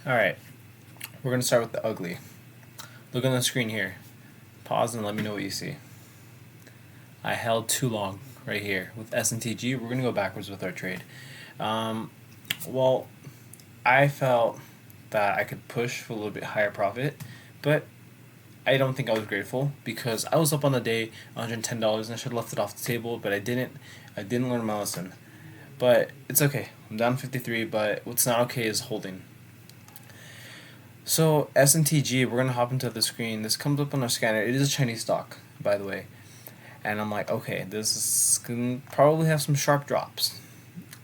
Alright, we're going to start with the ugly. Look on the screen here. Pause and let me know what you see. I held too long right here with S&TG. We're going to go backwards with our trade. Um, well, I felt that I could push for a little bit higher profit, but I don't think I was grateful because I was up on the day $110 and I should have left it off the table, but I didn't. I didn't learn my lesson. But it's okay. I'm down 53, but what's not okay is holding. So S&TG, we're gonna hop into the screen. This comes up on our scanner. It is a Chinese stock, by the way, and I'm like, okay, this is gonna probably have some sharp drops,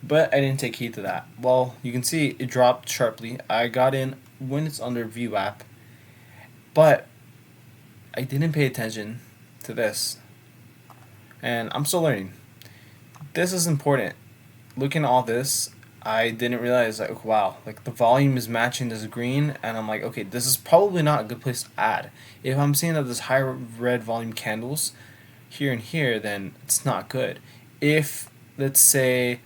but I didn't take heed to that. Well, you can see it dropped sharply. I got in when it's under VWAP, but I didn't pay attention to this, and I'm still learning. This is important. Looking at all this, I didn't realize like wow, like the volume is matching this green, and I'm like, okay, this is probably not a good place to add. If I'm seeing that there's high red volume candles here and here, then it's not good. If let's say,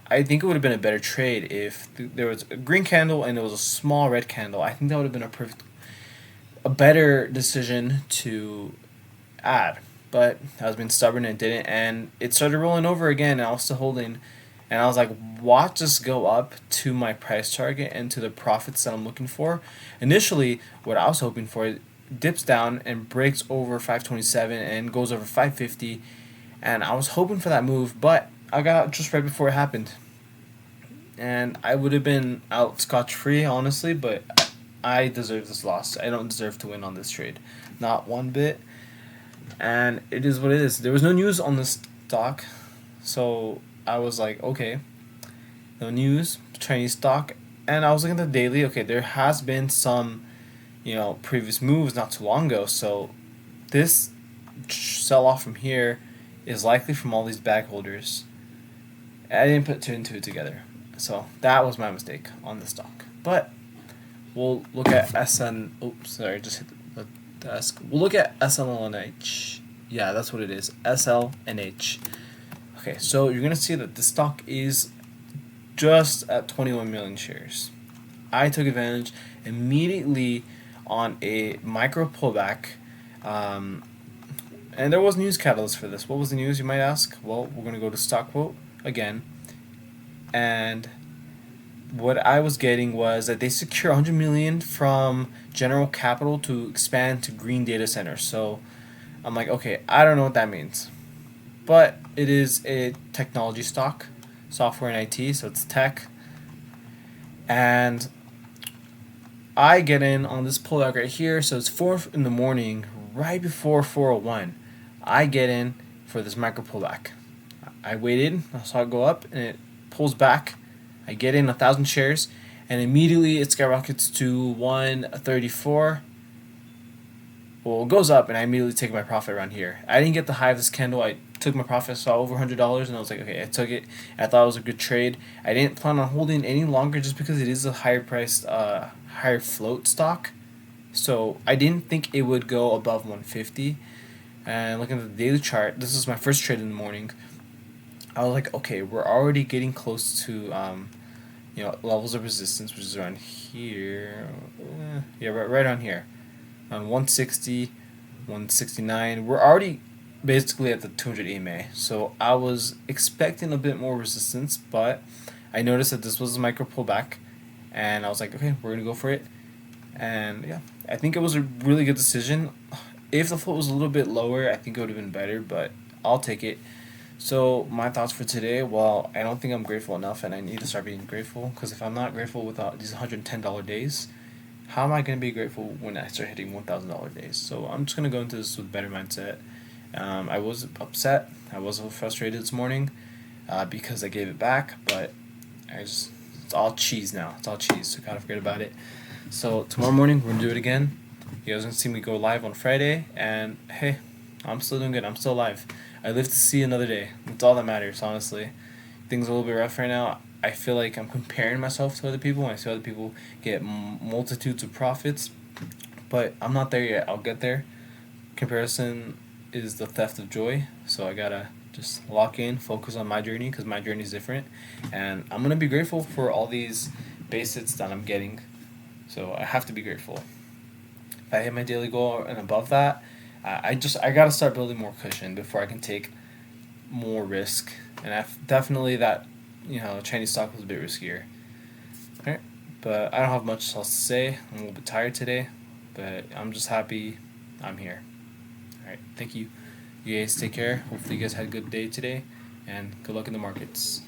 I think it would have been a better trade if there was a green candle and there was a small red candle. I think that would have been a better decision to add. But I was being stubborn and didn't, and it started rolling over again. And I was still holding, and I was like, watch this go up to my price target and to the profits that I'm looking for. Initially, what I was hoping for, it dips down and breaks over 527 and goes over 550, and I was hoping for that move, but I got out just right before it happened, and I would have been out scotch free, honestly. But I deserve this loss. I don't deserve to win on this trade, not one bit. And it is what it is. There was no news on this stock, so I was like, okay, no news, Chinese stock, and I was looking at the daily. Okay, there has been some, previous moves not too long ago, so this sell off from here is likely from all these bag holders. I didn't put two and two together, so that was my mistake on the stock. But we'll look at SN. Oops, sorry, just hit the desk. We'll look at SLNH. Yeah, that's what it is. SLNH. Okay, so you're gonna see that the stock is just at 21 million shares. I took advantage immediately on a micro pullback, and there was news catalyst for this. What was the news, you might ask? Well, we're gonna go to stock quote again, and what I was getting was that they secure 100 million from General Capital to expand to green data centers. So I'm like, okay, I don't know what that means, but it is a technology stock, software and IT, so it's tech. And I get in on this pullback right here, so it's 4 in the morning, right before 4:01. I get in for this micro pullback. I waited, I saw it go up, and it pulls back. I get in 1,000 shares, and immediately it skyrockets to 134. Well, it goes up, and I immediately take my profit around here. I didn't get the high of this candle. I took my profit, saw over $100, and I was like, okay, I took it. I thought it was a good trade. I didn't plan on holding any longer just because it is a higher priced, higher float stock. So I didn't think it would go above 150. And looking at the daily chart, this is my first trade in the morning. I was like, okay, we're already getting close to, levels of resistance, which is around here. Yeah, right on here. On 160, 169. We're already basically at the 200 EMA. So I was expecting a bit more resistance, but I noticed that this was a micro pullback, and I was like, okay, we're going to go for it. And yeah, I think it was a really good decision. If the float was a little bit lower, I think it would have been better, but I'll take it. So my thoughts for today, well, I don't think I'm grateful enough, and I need to start being grateful, because if I'm not grateful with these $110 days, how am I going to be grateful when I start hitting $1,000 days? So I'm just going to go into this with a better mindset. I was upset. I was a little frustrated this morning because I gave it back, but it's all cheese now. It's all cheese, so gotta forget about it. So tomorrow morning, we're going to do it again. You guys are going to see me go live on Friday, and hey, I'm still doing good. I'm still alive. I live to see another day. That's all that matters, honestly. Things are a little bit rough right now. I feel like I'm comparing myself to other people, and I see other people get multitudes of profits, but I'm not there yet. I'll get there. Comparison is the theft of joy, so I gotta just lock in, focus on my journey, because my journey is different, and I'm gonna be grateful for all these base hits that I'm getting. So I have to be grateful. If I hit my daily goal and above that, I gotta start building more cushion before I can take more risk. And definitely that, Chinese stock was a bit riskier. All right, but I don't have much else to say. I'm a little bit tired today, but I'm just happy I'm here. All right, thank you. You guys take care. Hopefully you guys had a good day today, and good luck in the markets.